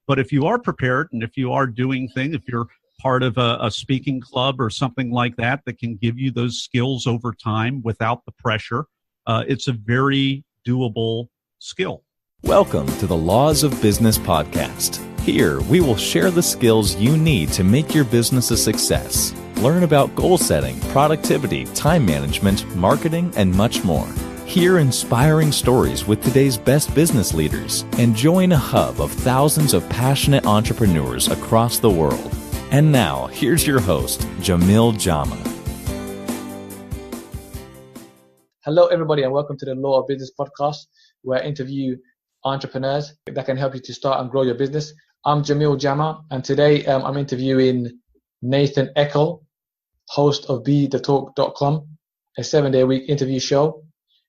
But if you are prepared and if you are doing things, if you're part of a speaking club or something like that that can give you those skills over time without the pressure, it's a very doable skill. Welcome to the Laws of Business podcast. Here, we will share the skills you need to make your business a success. Learn about goal setting, productivity, time management, marketing, and much more. Hear inspiring stories with today's best business leaders and join a hub of thousands of passionate entrepreneurs across the world. And now, here's your host, Jamil Jama. Hello, everybody, and welcome to the Law of Business podcast, where I interview entrepreneurs that can help you to start and grow your business. I'm Jamil Jama, and today I'm interviewing Nathan Eckel, host of BeTheTalk.com, a 7-day-a-week interview show.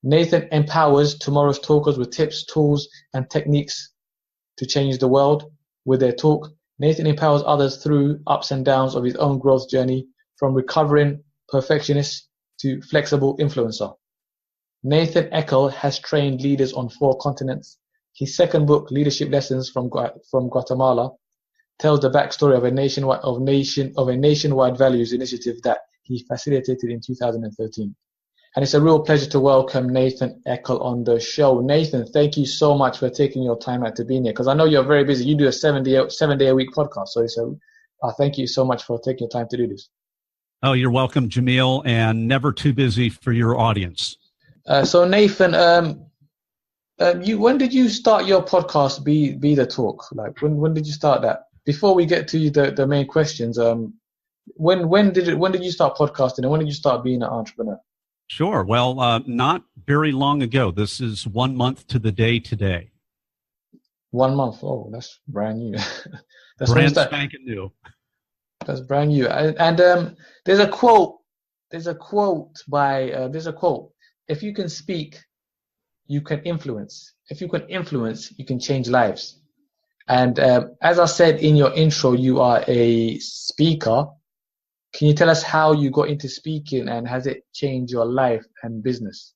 Nathan empowers tomorrow's talkers with tips, tools, and techniques to change the world with their talk. Nathan empowers others through ups and downs of his own growth journey, from recovering perfectionist to flexible influencer. Nathan Eckel has trained leaders on 4 continents. His second book, Leadership Lessons from Guatemala, tells the backstory of a nationwide values initiative that he facilitated in 2013. And it's a real pleasure to welcome Nathan Eckel on the show. Nathan, thank you so much for taking your time out to be here, because I know you're very busy. You do a 7-day-a-week podcast, so thank you so much for taking your time to do this. Oh, you're welcome, Jamil, and never too busy for your audience. So Nathan, when did you start your podcast, Be the Talk? Like when did you start that? Before we get to the main questions, when did you start podcasting, and when did you start being an entrepreneur? Sure. Well, not very long ago. This is 1 month to the day today. 1 month. Oh, that's brand new. That's brand spanking new. That's brand new. And there's a quote. If you can speak, you can influence. If you can influence, you can change lives. And as I said in your intro, you are a speaker. Can you tell us how you got into speaking, and has it changed your life and business?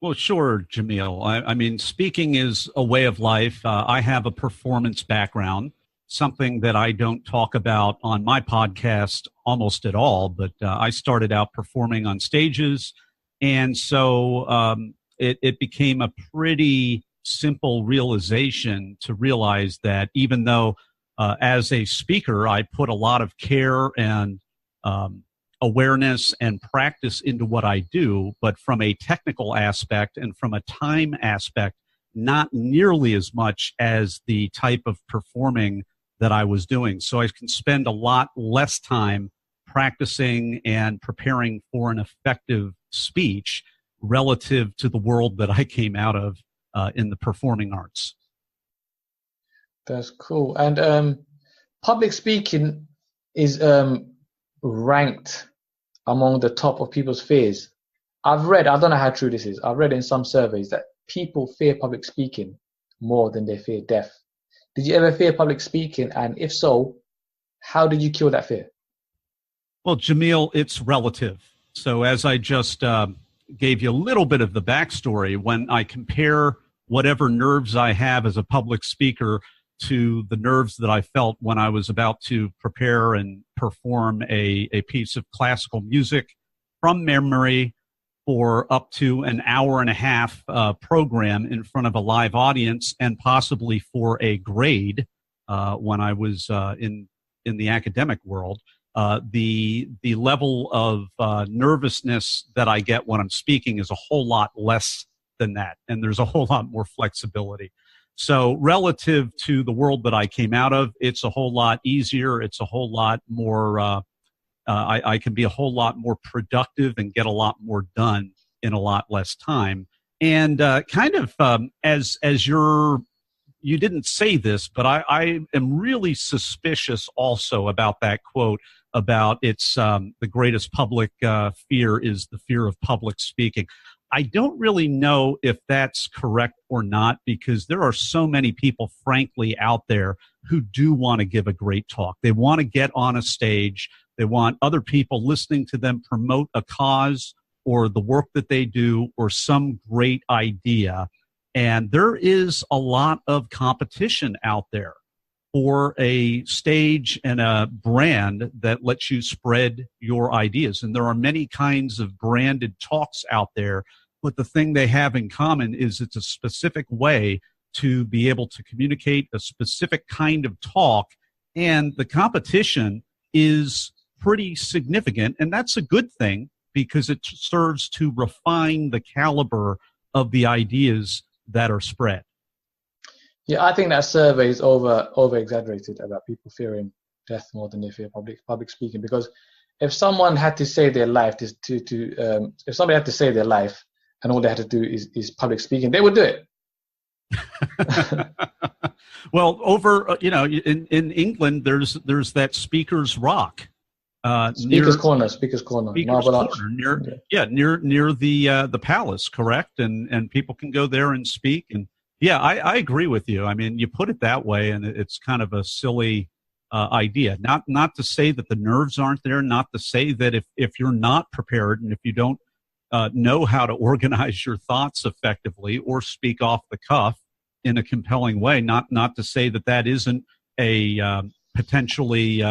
Well, sure, Jamil. I mean, speaking is a way of life. I have a performance background, something that I don't talk about on my podcast almost at all, but I started out performing on stages. And so it became a pretty simple realization to realize that even though as a speaker, I put a lot of care and awareness and practice into what I do, but from a technical aspect and from a time aspect, not nearly as much as the type of performing that I was doing. So I can spend a lot less time practicing and preparing for an effective speech relative to the world that I came out of in the performing arts. That's cool. And public speaking is ranked among the top of people's fears. I've read, I don't know how true this is, I've read in some surveys that people fear public speaking more than they fear death. Did you ever fear public speaking? And if so, how did you kill that fear? Well, Jamil, it's relative. So as I just gave you a little bit of the backstory, when I compare whatever nerves I have as a public speaker to the nerves that I felt when I was about to prepare and perform a piece of classical music from memory for up to an hour and a half program in front of a live audience, and possibly for a grade when I was in the academic world, the level of nervousness that I get when I'm speaking is a whole lot less than that, and there's a whole lot more flexibility. So relative to the world that I came out of, it's a whole lot easier. It's a whole lot more, I can be a whole lot more productive and get a lot more done in a lot less time. And as you didn't say this, but I am really suspicious also about that quote about it's the greatest public fear is the fear of public speaking. I don't really know if that's correct or not, because there are so many people, frankly, out there who do want to give a great talk. They want to get on a stage. They want other people listening to them promote a cause or the work that they do or some great idea. And there is a lot of competition out there. for a stage and a brand that lets you spread your ideas. And there are many kinds of branded talks out there, but the thing they have in common is it's a specific way to be able to communicate a specific kind of talk, and the competition is pretty significant, and that's a good thing because it serves to refine the caliber of the ideas that are spread. Yeah, I think that survey is over exaggerated about people fearing death more than they fear public speaking. Because if someone had to save their life if somebody had to save their life and all they had to do is public speaking, they would do it. Well, over in England, there's that Speaker's Rock. Speaker's Corner, near the palace, correct? And people can go there and speak. And yeah, I agree with you. I mean, you put it that way, and it's kind of a silly idea. Not to say that the nerves aren't there, not to say that if you're not prepared and if you don't know how to organize your thoughts effectively or speak off the cuff in a compelling way, not to say that isn't a potentially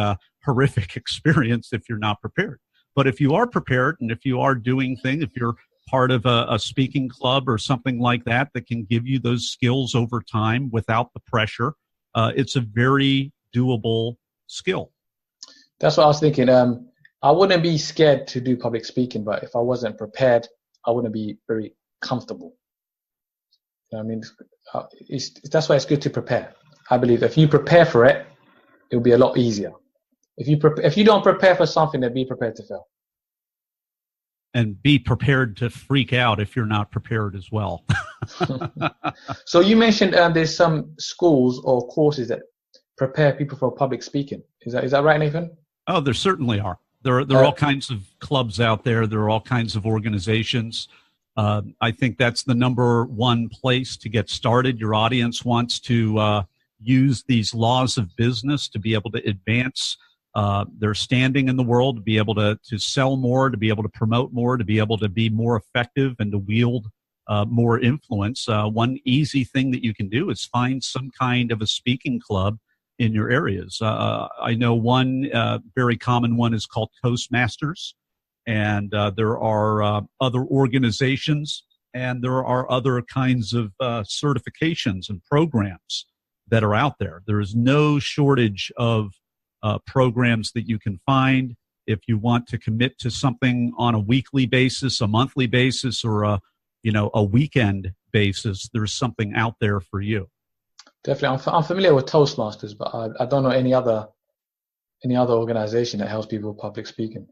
horrific experience if you're not prepared. But if you are prepared and if you are doing things, if you're part of a speaking club or something like that can give you those skills over time without the pressure, it's a very doable skill. That's what I was thinking. I wouldn't be scared to do public speaking, but if I wasn't prepared, I wouldn't be very comfortable. I mean, that's why it's good to prepare. I believe if you prepare for it, it'll be a lot easier. If you don't prepare for something, then be prepared to fail. And be prepared to freak out if you're not prepared as well. So you mentioned there's some schools or courses that prepare people for public speaking. Is that right, Nathan? Oh, there certainly are. There are all kinds of clubs out there. There are all kinds of organizations. I think that's the number one place to get started. Your audience wants to use these laws of business to be able to advance their standing in the world, to be able to sell more, to be able to promote more, to be able to be more effective and to wield more influence. One easy thing that you can do is find some kind of a speaking club in your areas. I know one very common one is called Toastmasters, and there are other organizations, and there are other kinds of certifications and programs that are out there. There is no shortage of programs that you can find if you want to commit to something on a weekly basis, a monthly basis, or a weekend basis. There's something out there for you. Definitely, I'm familiar with Toastmasters, but I don't know any other organization that helps people with public speaking.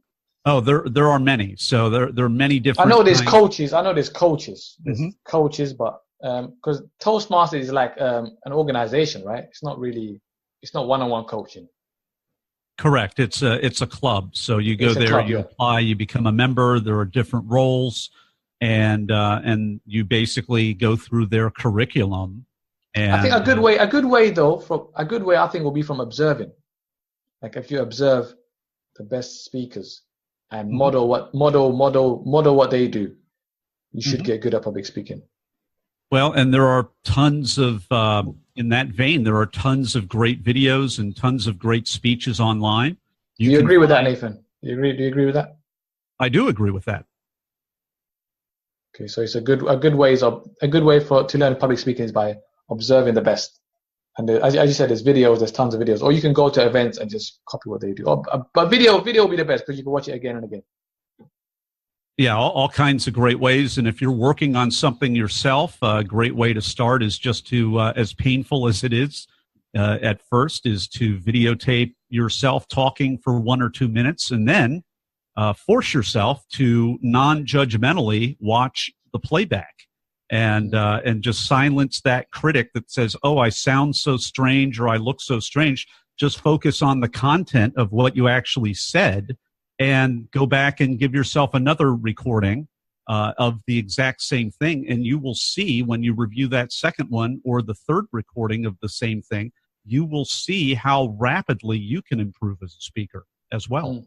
Oh, there are many. So there are many different. I know there's coaches. There's mm-hmm. coaches, but because Toastmasters is like an organization, right? It's not one-on-one coaching. Correct. It's a club. So you go there, you apply, you become a member. There are different roles, and you basically go through their curriculum. And I think a good way I think will be from observing. Like if you observe the best speakers and model what they do, you should get good at public speaking. Well, and there are tons of in that vein, there are tons of great videos and tons of great speeches online. Do you agree with that, Nathan? Do you agree with that? I do agree with that. Okay, so it's a good way to learn public speaking is by observing the best. And as you said, there's tons of videos, or you can go to events and just copy what they do. But video will be the best because you can watch it again and again. Yeah, all kinds of great ways. And if you're working on something yourself, a great way to start is just to, as painful as it is at first, is to videotape yourself talking for 1 or 2 minutes, and then force yourself to non-judgmentally watch the playback. And just silence that critic that says, oh, I sound so strange or I look so strange. Just focus on the content of what you actually said and go back and give yourself another recording of the exact same thing. And you will see when you review that second one or the third recording of the same thing, you will see how rapidly you can improve as a speaker as well.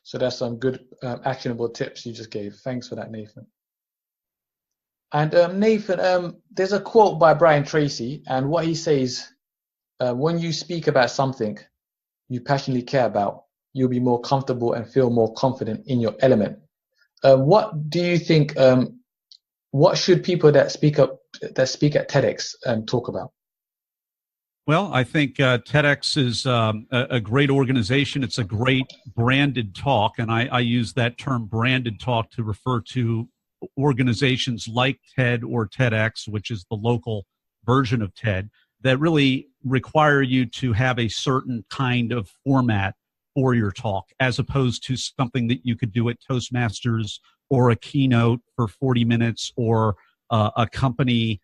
So that's some good actionable tips you just gave. Thanks for that, Nathan. And Nathan, there's a quote by Brian Tracy, and what he says when you speak about something you passionately care about, you'll be more comfortable and feel more confident in your element. What do you think? What should people that speak at TEDx talk about? Well, I think TEDx is a great organization. It's a great branded talk, and I use that term branded talk to refer to organizations like TED or TEDx, which is the local version of TED, that really require you to have a certain kind of format for your talk, as opposed to something that you could do at Toastmasters or a keynote for 40 minutes or a company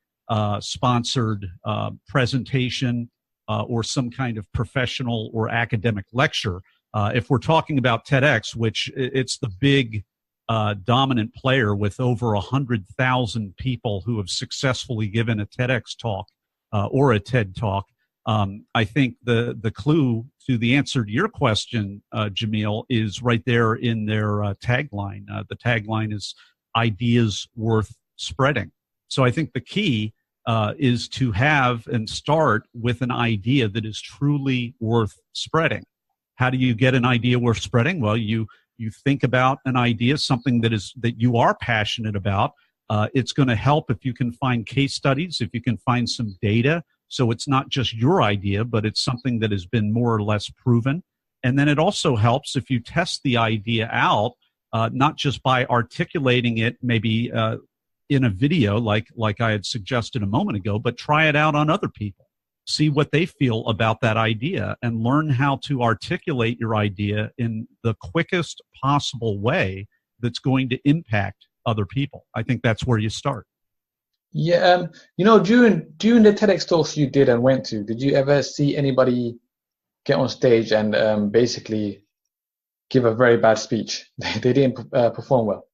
sponsored presentation or some kind of professional or academic lecture. If we're talking about TEDx, which it's the big dominant player with over 100,000 people who have successfully given a TEDx talk or a TED talk, I think the clue to the answer to your question, Jamil, is right there in their tagline. The tagline is "Ideas Worth Spreading." So I think the key is to have and start with an idea that is truly worth spreading. How do you get an idea worth spreading? Well, you think about an idea, something that you are passionate about. It's going to help if you can find case studies, if you can find some data. So it's not just your idea, but it's something that has been more or less proven. And then it also helps if you test the idea out, not just by articulating it maybe in a video like I had suggested a moment ago, but try it out on other people. See what they feel about that idea and learn how to articulate your idea in the quickest possible way that's going to impact other people. I think that's where you start. Yeah, during the TEDx talks you did and went to, did you ever see anybody get on stage and basically give a very bad speech? They didn't perform well.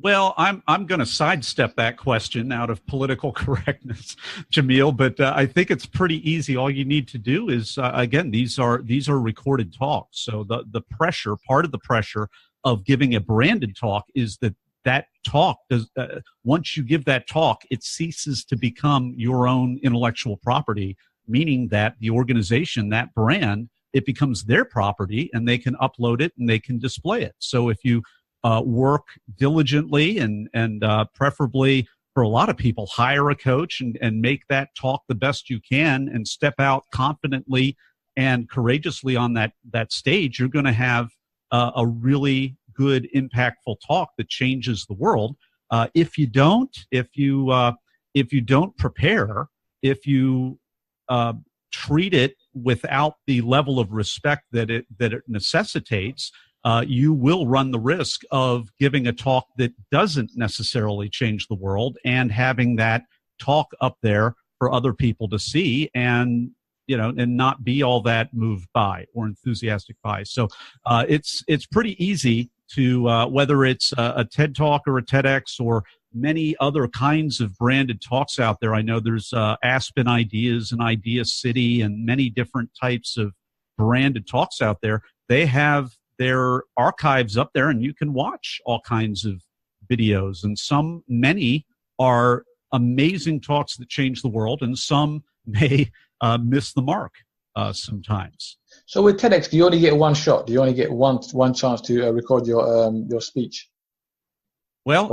Well, I'm going to sidestep that question out of political correctness, Jamil. But I think it's pretty easy. All you need to do is again, these are recorded talks. So the pressure, part of the pressure of giving a branded talk is that talk does. Once you give that talk, it ceases to become your own intellectual property, meaning that the organization, that brand, it becomes their property, and they can upload it and they can display it. So if you work diligently and preferably for a lot of people, hire a coach and make that talk the best you can and step out confidently and courageously on that stage, you're going to have a really good, impactful talk that changes the world. If you don't prepare, if you treat it without the level of respect that it necessitates, you will run the risk of giving a talk that doesn't necessarily change the world and having that talk up there for other people to see and not be all that moved by or enthusiastic by. So it's pretty easy to whether it's a TED Talk or a TEDx or many other kinds of branded talks out there. I know there's Aspen Ideas and Idea City and many different types of branded talks out there. They have their archives up there, and you can watch all kinds of videos. And many are amazing talks that change the world, and some may miss the mark sometimes. So with TEDx, do you only get one shot? Do you only get one chance to record your speech? Well,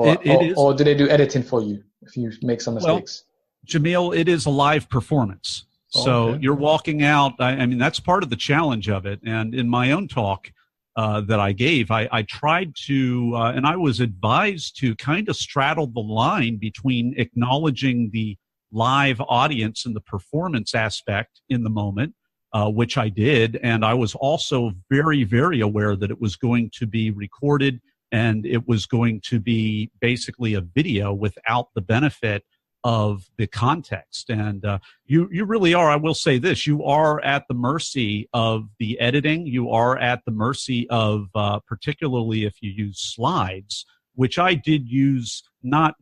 or do they do editing for you if you make some mistakes? Well, Jamil, it is a live performance. So You're walking out. I mean, that's part of the challenge of it. And in my own talk that I gave, I tried to, and I was advised to kind of straddle the line between acknowledging the live audience and the performance aspect in the moment, which I did. And I was also very, very aware that it was going to be recorded and it was going to be basically a video without the benefit of the context. And you really are, I will say this, you are at the mercy of the editing. You are at the mercy of, particularly if you use slides, which I did use, not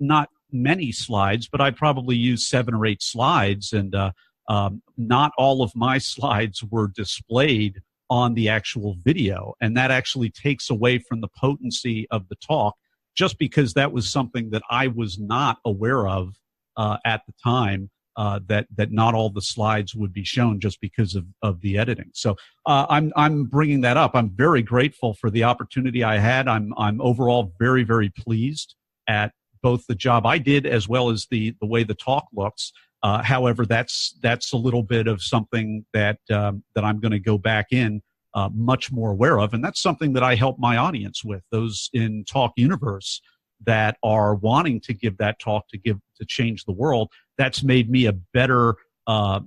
many slides, but I probably used 7 or 8 slides. And not all of my slides were displayed on the actual video. And that actually takes away from the potency of the talk, just because that was something that I was not aware of at the time. that not all the slides would be shown just because of the editing. So I'm bringing that up. I'm very grateful for the opportunity I had. I'm overall very, very pleased at both the job I did as well as the way the talk looks. However, that's a little bit of something that I'm going to go back in much more aware of, and that's something that I help my audience with. Those in Talk Universe that are wanting to give that talk to change the world. That's made me a better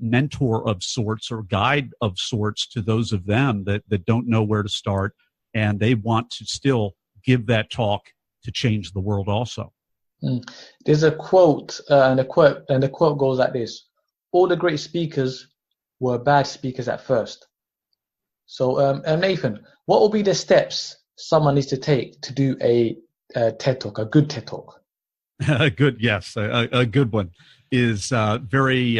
mentor of sorts or guide of sorts to those of them that don't know where to start, and they want to still give that talk to change the world also. There's a quote, and the quote goes like this: all the great speakers were bad speakers at first. So Nathan, what will be the steps someone needs to take to do a TED Talk, a good TED Talk? A good one is very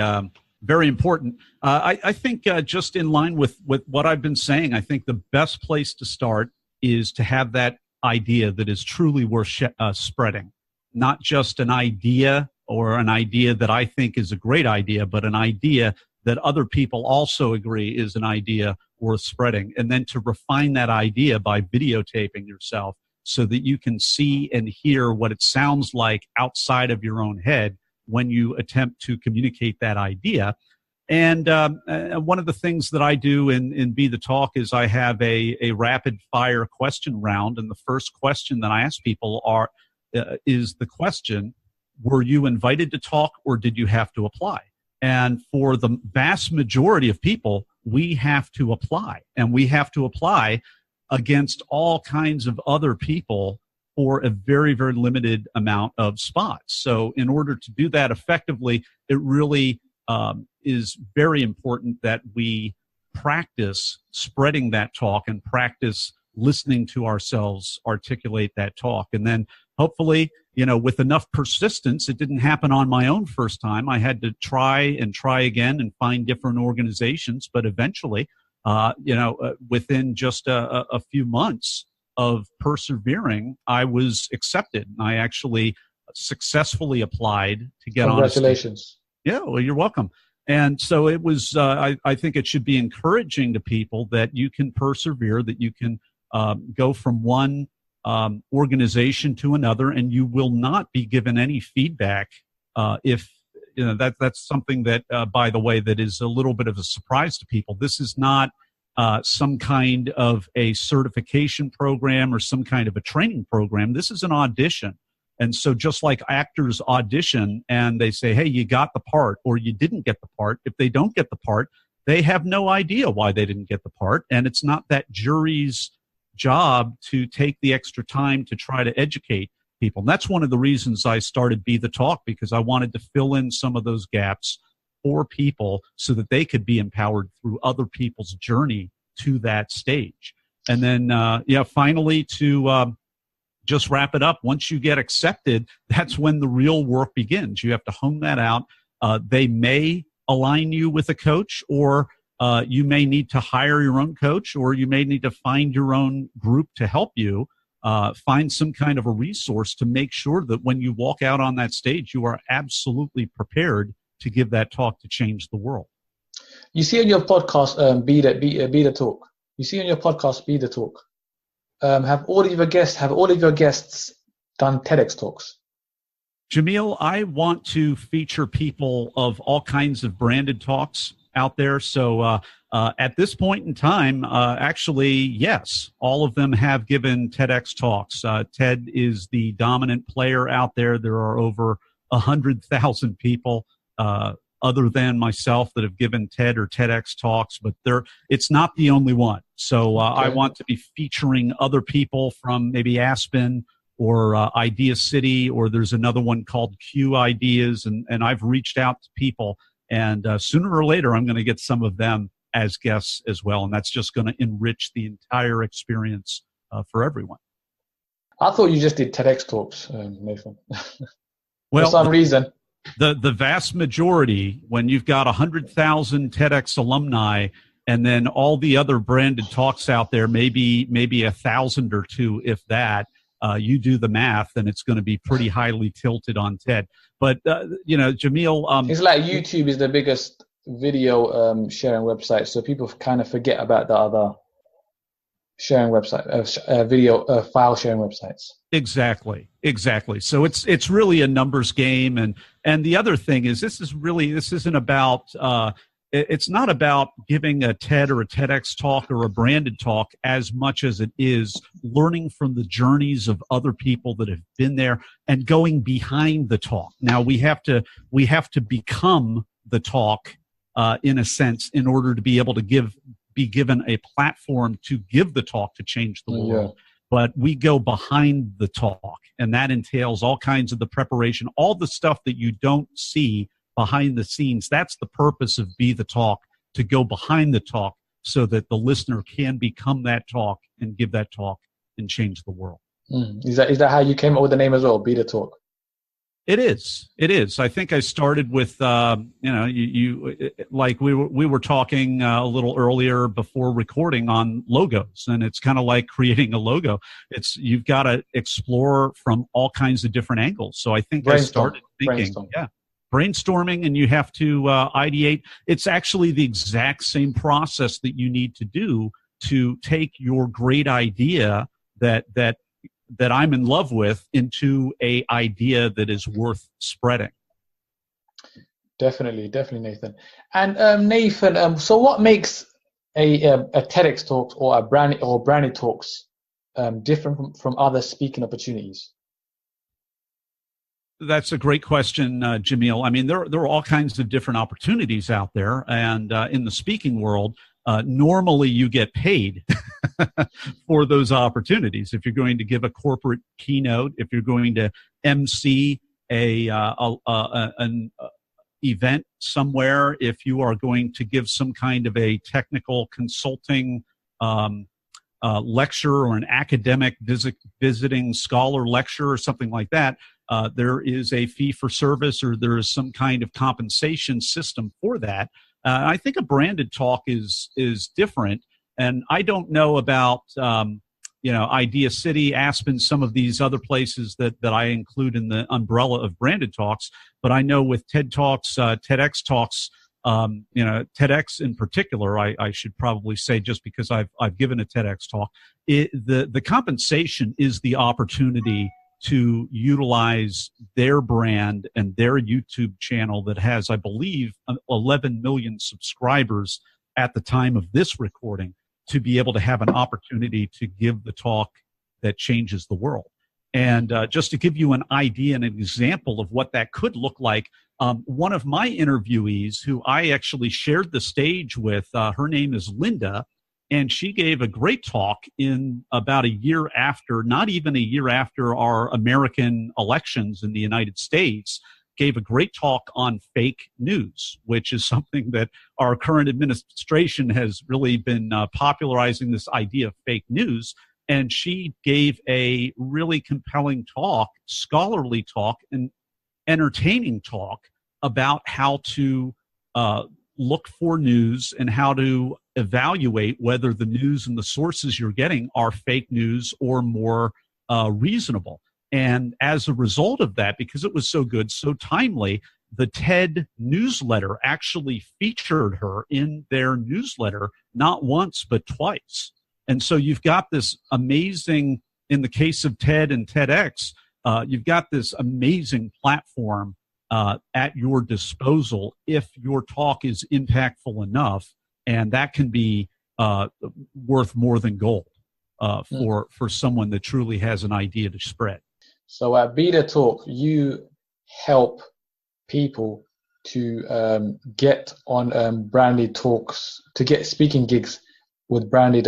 important. I think just in line with what I've been saying, I think the best place to start is to have that idea that is truly worth spreading. Not just an idea or an idea that I think is a great idea, but an idea that other people also agree is an idea worth spreading. And then to refine that idea by videotaping yourself so that you can see and hear what it sounds like outside of your own head when you attempt to communicate that idea. And one of the things that I do in Be the Talk is I have a rapid fire question round. And the first question that I ask people is the question, were you invited to talk or did you have to apply? And for the vast majority of people, we have to apply. And we have to apply against all kinds of other people for a very, very limited amount of spots. So in order to do that effectively, it really is very important that we practice spreading that talk and practice listening to ourselves articulate that talk. And then hopefully, with enough persistence, it didn't happen on my own first time. I had to try again and find different organizations. But eventually, within just a few months of persevering, I was accepted. And I actually successfully applied to get on. Congratulations. Yeah, well, you're welcome. And so it was, I think it should be encouraging to people that you can persevere, that you can go from one organization to another, and you will not be given any feedback if that's something that, by the way, that is a little bit of a surprise to people. This is not some kind of a certification program or some kind of a training program. This is an audition. And so just like actors audition and they say, hey, you got the part or you didn't get the part, if they don't get the part, they have no idea why they didn't get the part. And it's not that jury's job to take the extra time to try to educate people. And that's one of the reasons I started Be the Talk, because I wanted to fill in some of those gaps for people so that they could be empowered through other people's journey to that stage. And then, finally to just wrap it up, once you get accepted, that's when the real work begins. You have to hone that out. They may align you with a coach, or you may need to hire your own coach, or you may need to find your own group to help you find some kind of a resource to make sure that when you walk out on that stage, you are absolutely prepared to give that talk to change the world. You see on your podcast, Be the Talk. You see on your podcast, Be the Talk. Have all of your guests done TEDx talks? Jamil, I want to feature people of all kinds of branded talks out there. So at this point in time, actually, yes, all of them have given TEDx talks. TED is the dominant player out there. There are over 100,000 people other than myself that have given TED or TEDx talks, but it's not the only one. So okay. I want to be featuring other people from maybe Aspen or Idea City, or there's another one called Q Ideas, and I've reached out to people, and sooner or later I'm going to get some of them as guests as well, and that's just going to enrich the entire experience for everyone. I thought you just did TEDx talks, Nathan. Well, for some reason. The vast majority, when you've got 100,000 TEDx alumni, and then all the other branded talks out there, maybe 1,000 or two, if that, you do the math, and it's going to be pretty highly tilted on TED. But Jamil, it's like YouTube is the biggest video sharing website, so people kind of forget about the other sharing website, video file sharing websites. Exactly. So it's really a numbers game, and the other thing is this isn't about it's not about giving a TED or a TEDx talk or a branded talk as much as it is learning from the journeys of other people that have been there and going behind the talk. Now we have to become the talk in a sense in order to be able to be given a platform to give the talk to change the world. Yeah. But we go behind the talk, and that entails all kinds of the preparation, all the stuff that you don't see behind the scenes. That's the purpose of Be the Talk, to go behind the talk so that the listener can become that talk and give that talk and change the world. Is that how you came up with the name as well, Be the Talk? It is. I think I started with, like we were talking a little earlier before recording on logos, and it's kind of like creating a logo. You've got to explore from all kinds of different angles. So I think I started thinking, brainstorming, and you have to ideate. It's actually the exact same process that you need to do to take your great idea that I'm in love with into a idea that is worth spreading. Definitely, Nathan. And Nathan, so what makes a TEDx talk or a branded talks different from other speaking opportunities? That's a great question, Jamil. I mean, there are all kinds of different opportunities out there, and in the speaking world, normally you get paid for those opportunities. If you're going to give a corporate keynote, if you're going to MC an event somewhere, if you are going to give some kind of a technical consulting lecture or an academic visiting scholar lecture or something like that, there is a fee for service, or there is some kind of compensation system for that. I think a branded talk is different, and I don't know about Idea City, Aspen, some of these other places that I include in the umbrella of branded talks. But I know with TED Talks, TEDx Talks, TEDx in particular, I should probably say, just because I've given a TEDx talk, the compensation is the opportunity to utilize their brand and their YouTube channel that has, I believe, 11 million subscribers at the time of this recording, to be able to have an opportunity to give the talk that changes the world. And just to give you an idea and an example of what that could look like, one of my interviewees, who I actually shared the stage with, her name is Linda, and she gave a great talk in about a year after, not even a year after our American elections in the United States, gave a great talk on fake news, which is something that our current administration has really been popularizing, this idea of fake news. And she gave a really compelling talk, scholarly talk, and entertaining talk about how to look for news and how to evaluate whether the news and the sources you're getting are fake news or more reasonable. And as a result of that, because it was so good, so timely, the TED newsletter actually featured her in their newsletter not once but twice. And so you've got this amazing, in the case of TED and TEDx, you've got this amazing platform at your disposal if your talk is impactful enough, and that can be worth more than gold for someone that truly has an idea to spread. So at Be the Talk, you help people to get on branded talks, to get speaking gigs with branded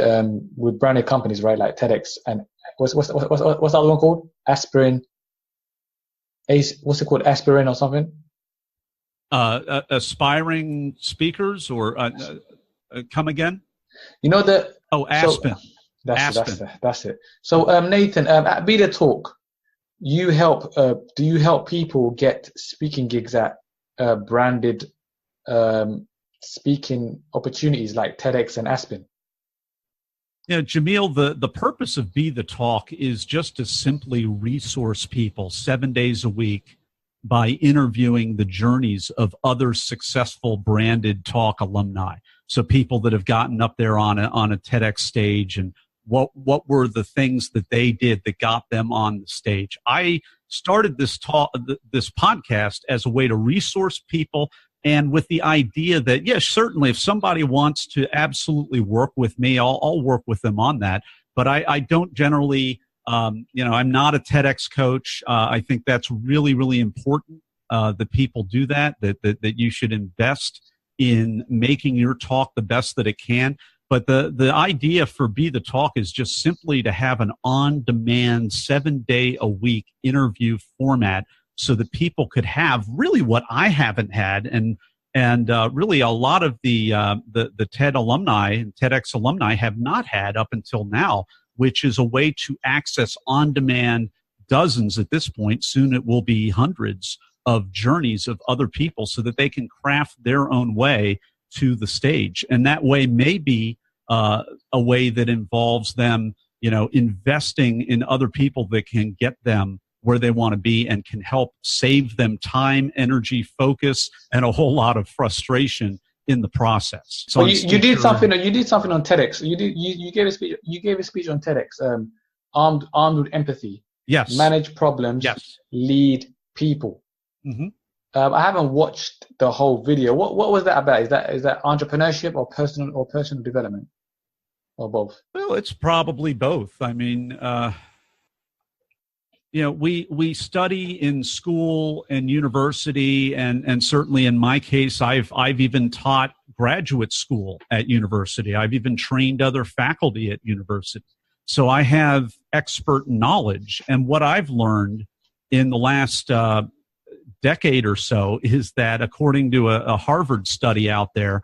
companies, right? Like TEDx and what's the other one called? Aspirin. What's it called? Aspirin or something? Aspiring speakers, or come again? You know the Aspen. So, Aspen. That's it. So Nathan, at Be the Talk, you help. Do you help people get speaking gigs at branded speaking opportunities like TEDx and Aspen? Jamil, the purpose of Be the Talk is just to simply resource people 7 days a week by interviewing the journeys of other successful branded talk alumni. So people that have gotten up there on a TEDx stage, and what were the things that they did that got them on the stage. I started this podcast as a way to resource people, and with the idea that, yes, certainly if somebody wants to absolutely work with me, I'll work with them on that. But I don't generally, I'm not a TEDx coach. I think that's really, really important that people do that you should invest in making your talk the best that it can. But the idea for Be the Talk is just simply to have an on-demand 7-day-a-week interview format so that people could have really what I haven't had, and really a lot of the TED alumni and TEDx alumni have not had up until now, which is a way to access on-demand dozens at this point. Soon it will be hundreds of journeys of other people so that they can craft their own way to the stage. And that way may be a way that involves them, investing in other people that can get them where they want to be and can help save them time, energy, focus, and a whole lot of frustration in the process. So you did something on TEDx. You gave a speech. You gave a speech on TEDx. Armed with empathy. Yes. Manage problems. Yes. Lead people. Mm-hmm. I haven't watched the whole video. What was that about? Is that entrepreneurship or personal development, or both? Well, it's probably both. I mean, we study in school and university, and certainly in my case, I've even taught graduate school at university. I've even trained other faculty at university. So I have expert knowledge. And what I've learned in the last decade or so is that, according to a Harvard study out there,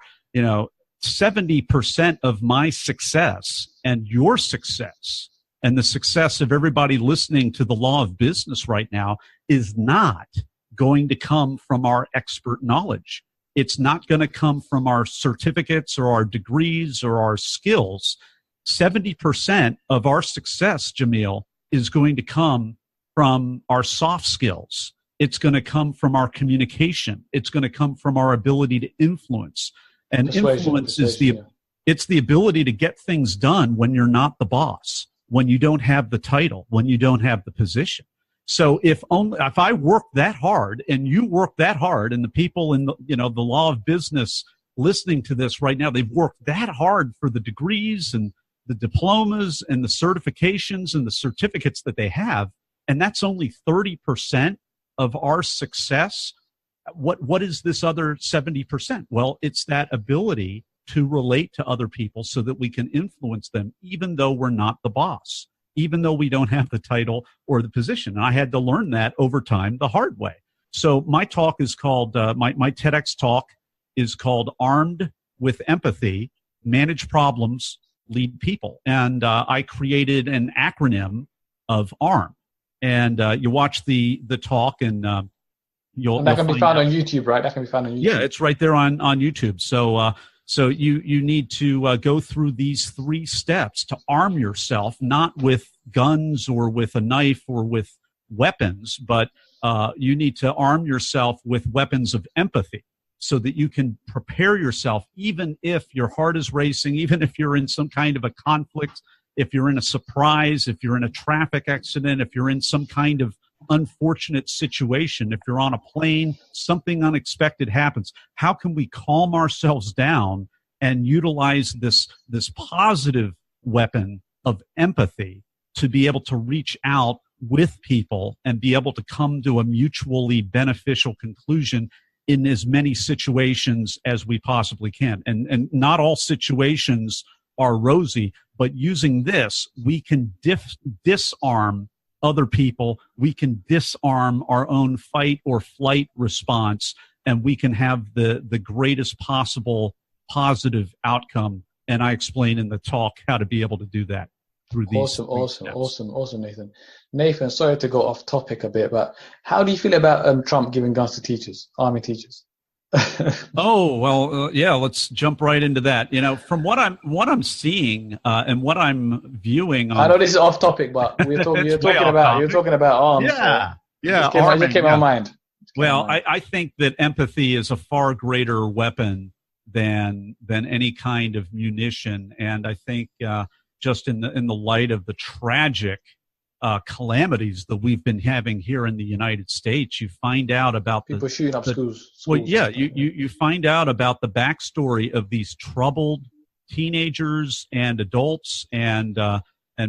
70% of my success and your success and the success of everybody listening to the Law of Business right now is not going to come from our expert knowledge. It's not going to come from our certificates or our degrees or our skills. 70% of our success, Jamil, is going to come from our soft skills. It's going to come from our communication. It's going to come from our ability to influence. And influence is it's the ability to get things done when you're not the boss, when you don't have the title, when you don't have the position. So if I work that hard and you work that hard, and the people in the Law of Business listening to this right now, they've worked that hard for the degrees and the diplomas and the certifications and the certificates that they have, and that's only 30% of our success. What is this other 70%? Well, it's that ability to relate to other people so that we can influence them, even though we're not the boss, even though we don't have the title or the position. And I had to learn that over time the hard way. So my talk is called, my TEDx talk is called Armed with Empathy, Manage Problems, Lead People. And I created an acronym of ARM. And you watch the talk, and that can be found on YouTube, right? That can be found on YouTube. Yeah, it's right there on YouTube. So you need to go through these 3 steps to arm yourself, not with guns or with a knife or with weapons, but you need to arm yourself with weapons of empathy so that you can prepare yourself, even if your heart is racing, even if you're in some kind of a conflict, if you're in a surprise, if you're in a traffic accident, if you're in some kind of unfortunate situation, if you're on a plane, something unexpected happens. How can we calm ourselves down and utilize this positive weapon of empathy to be able to reach out with people and be able to come to a mutually beneficial conclusion in as many situations as we possibly can? And not all situations are rosy, but using this, we can disarm other people. We can disarm our own fight or flight response, and we can have the greatest possible positive outcome. And I explain in the talk how to be able to do that through these. Awesome, Nathan. Nathan, sorry to go off topic a bit, but how do you feel about Trump giving guns to teachers, arming teachers? Oh, well, yeah, let's jump right into that. From what I'm seeing and what I'm viewing I on, know this is off topic, but it's way off topic. you're talking about arms. Yeah, So yeah, it just came to my mind. Well, I think that empathy is a far greater weapon than any kind of munition, and I think just in the light of the tragic calamities that we've been having here in the United States, you find out about people shooting up schools. Well, yeah, you find out about the backstory of these troubled teenagers and adults and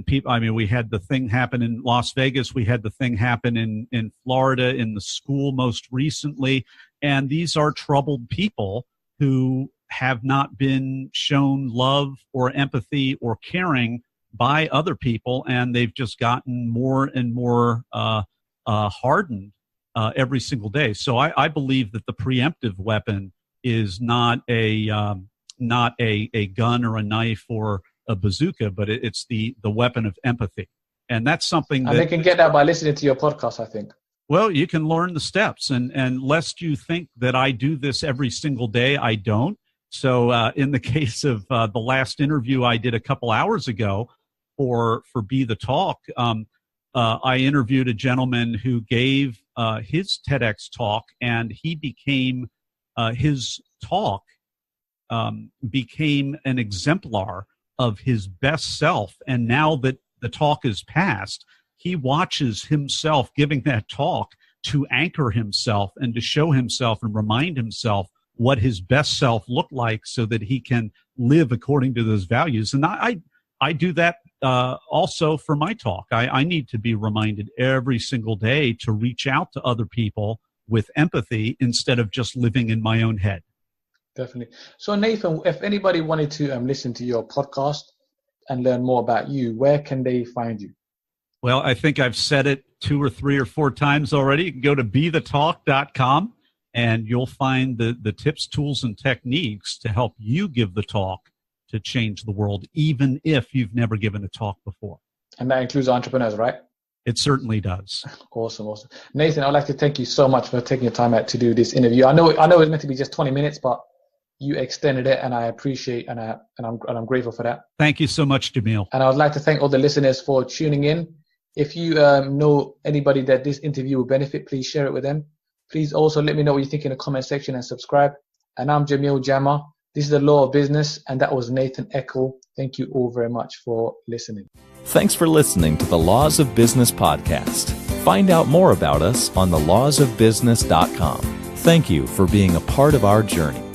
people. I mean, we had the thing happen in Las Vegas. We had the thing happen in Florida in the school most recently. And these are troubled people who have not been shown love or empathy or caring by other people. And they've just gotten more and more hardened every single day. So I believe that the preemptive weapon is not a gun or a knife or a bazooka, but it's the weapon of empathy. And that's something that... And they can get that by listening to your podcast, I think. Well, you can learn the steps. And lest you think that I do this every single day, I don't. So in the case of the last interview I did a couple hours ago for Be the Talk, I interviewed a gentleman who gave his TEDx talk, and he became his talk became an exemplar of his best self. And now that the talk is past, he watches himself giving that talk to anchor himself and to show himself and remind himself what his best self looked like so that he can live according to those values. And I do that also for my talk. I need to be reminded every single day to reach out to other people with empathy instead of just living in my own head. Definitely. So Nathan, if anybody wanted to listen to your podcast and learn more about you, where can they find you? Well, I think I've said it 2 or 3 or 4 times already. You can go to bethetalk.com and you'll find the tips, tools, and techniques to help you give the talk to change the world, even if you've never given a talk before. And that includes entrepreneurs, right? It certainly does. Awesome. Nathan, I'd like to thank you so much for taking your time out to do this interview. I know it's meant to be just 20 minutes, but you extended it, and I appreciate and I'm grateful for that. Thank you so much, Jamil. And I would like to thank all the listeners for tuning in. If you know anybody that this interview will benefit, please share it with them. Please also let me know what you think in the comment section and subscribe. And I'm Jamil Jama. This is The Law of Business, and that was Nathan Eckel. Thank you all very much for listening. Thanks for listening to the Laws of Business podcast. Find out more about us on thelawsofbusiness.com. Thank you for being a part of our journey.